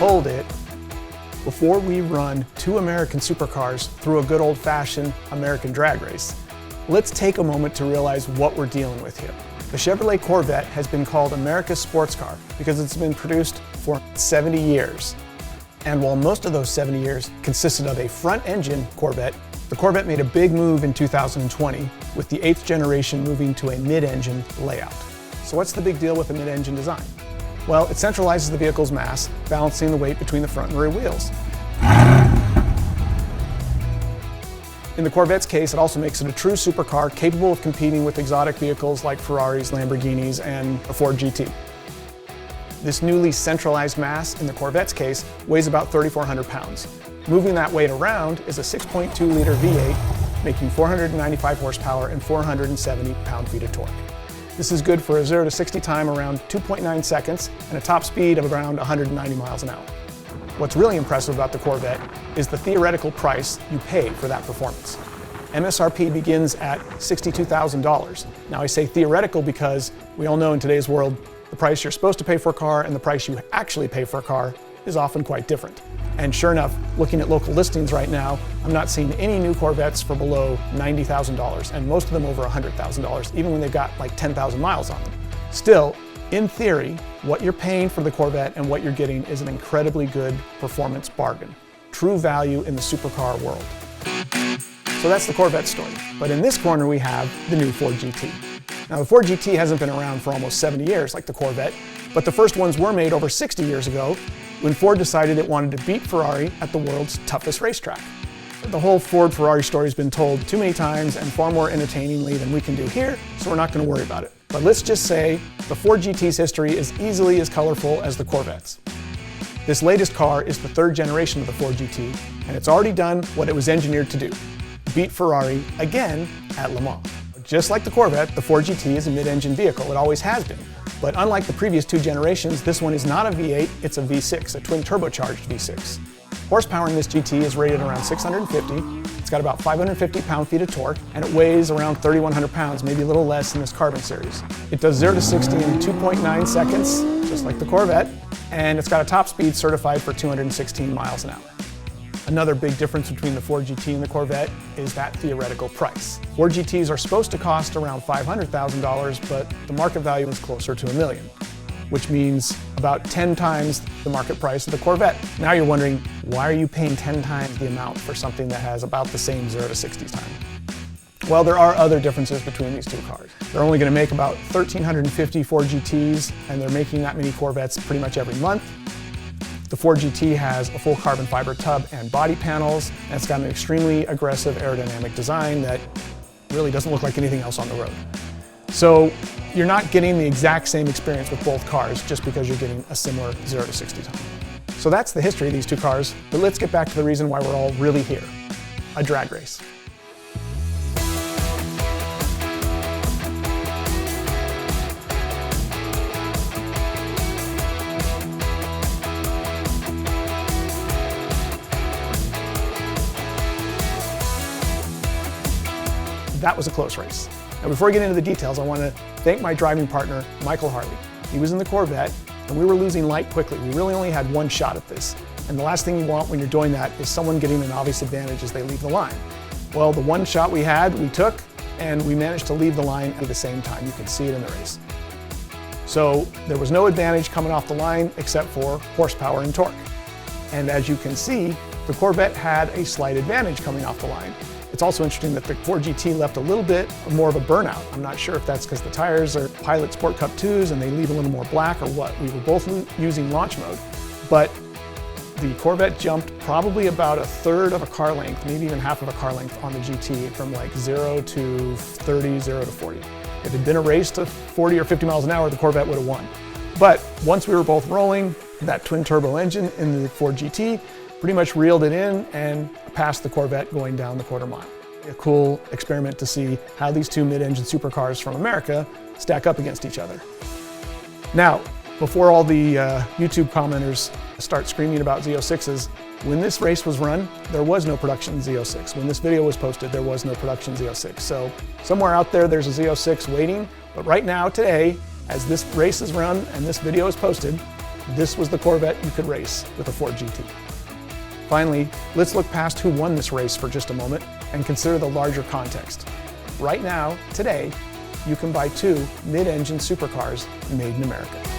hold it. Before we run two American supercars through a good old-fashioned American drag race, let's take a moment to realize what we're dealing with here. The Chevrolet Corvette has been called America's sports car because it's been produced for 70 years. And while most of those 70 years consisted of a front-engine Corvette, the Corvette made a big move in 2020 with the 8th generation moving to a mid-engine layout. So what's the big deal with a mid-engine design? Well, it centralizes the vehicle's mass, balancing the weight between the front and rear wheels. In the Corvette's case, it also makes it a true supercar capable of competing with exotic vehicles like Ferraris, Lamborghinis, and a Ford GT. This newly centralized mass, in the Corvette's case, weighs about 3,400 pounds. Moving that weight around is a 6.2-liter V8, making 495 horsepower and 470 pound-feet of torque. This is good for a 0 to 60 time around 2.9 seconds and a top speed of around 190 miles an hour. What's really impressive about the Corvette is the theoretical price you pay for that performance. MSRP begins at $62,000. Now I say theoretical because we all know in today's world, the price you're supposed to pay for a car and the price you actually pay for a car is often quite different. And sure enough, looking at local listings right now, I'm not seeing any new Corvettes for below $90,000, and most of them over $100,000, even when they've got like 10,000 miles on them. Still, in theory, what you're paying for the Corvette and what you're getting is an incredibly good performance bargain. True value in the supercar world. So that's the Corvette story. But in this corner we have the new Ford GT. Now the Ford GT hasn't been around for almost 70 years like the Corvette, but the first ones were made over 60 years ago when Ford decided it wanted to beat Ferrari at the world's toughest racetrack. The whole Ford-Ferrari story has been told too many times and far more entertainingly than we can do here, so we're not going to worry about it. But let's just say the Ford GT's history is easily as colorful as the Corvette's. This latest car is the third generation of the Ford GT, and it's already done what it was engineered to do: beat Ferrari again at Le Mans. Just like the Corvette, the Ford GT is a mid-engine vehicle. It always has been. But unlike the previous two generations, this one is not a V8, it's a V6, a twin turbocharged V6. Horsepower in this GT is rated around 650. It's got about 550 pound-feet of torque, and it weighs around 3,100 pounds, maybe a little less in this Carbon series. It does 0 to 60 in 2.9 seconds, just like the Corvette, and it's got a top speed certified for 216 miles an hour. Another big difference between the Ford GT and the Corvette is that theoretical price. Ford GTs are supposed to cost around $500,000, but the market value is closer to $1 million, which means about 10 times the market price of the Corvette. Now you're wondering, why are you paying 10 times the amount for something that has about the same 0 to 60 time? Well, there are other differences between these two cars. They're only going to make about 1,350 Ford GTs, and they're making that many Corvettes pretty much every month. The Ford GT has a full carbon fiber tub and body panels, and it's got an extremely aggressive aerodynamic design that really doesn't look like anything else on the road. So you're not getting the exact same experience with both cars just because you're getting a similar 0 to 60 time. So that's the history of these two cars, but let's get back to the reason why we're all really here: a drag race. That was a close race. Now before I get into the details, I want to thank my driving partner, Michael Harley. He was in the Corvette, and we were losing light quickly. We really only had one shot at this. And the last thing you want when you're doing that is someone getting an obvious advantage as they leave the line. Well, the one shot we had, we took, and we managed to leave the line at the same time. You can see it in the race. So there was no advantage coming off the line except for horsepower and torque. And as you can see, the Corvette had a slight advantage coming off the line. It's also interesting that the Ford GT left a little bit more of a burnout. I'm not sure if that's because the tires are Pilot Sport Cup 2s and they leave a little more black or what. We were both using launch mode, but the Corvette jumped probably about a third of a car length, maybe even half of a car length on the GT from like 0 to 30, 0 to 40. If it had been a race to 40 or 50 miles an hour, the Corvette would have won. But once we were both rolling, that twin turbo engine in the Ford GT pretty much reeled it in and passed the Corvette going down the quarter mile. A cool experiment to see how these two mid-engine supercars from America stack up against each other. Now, before all the YouTube commenters start screaming about Z06s, when this race was run, there was no production Z06. When this video was posted, there was no production Z06. So somewhere out there, there's a Z06 waiting, but right now, today, as this race is run and this video is posted, this was the Corvette you could race with a Ford GT. Finally, let's look past who won this race for just a moment and consider the larger context. Right now, today, you can buy two mid-engine supercars made in America.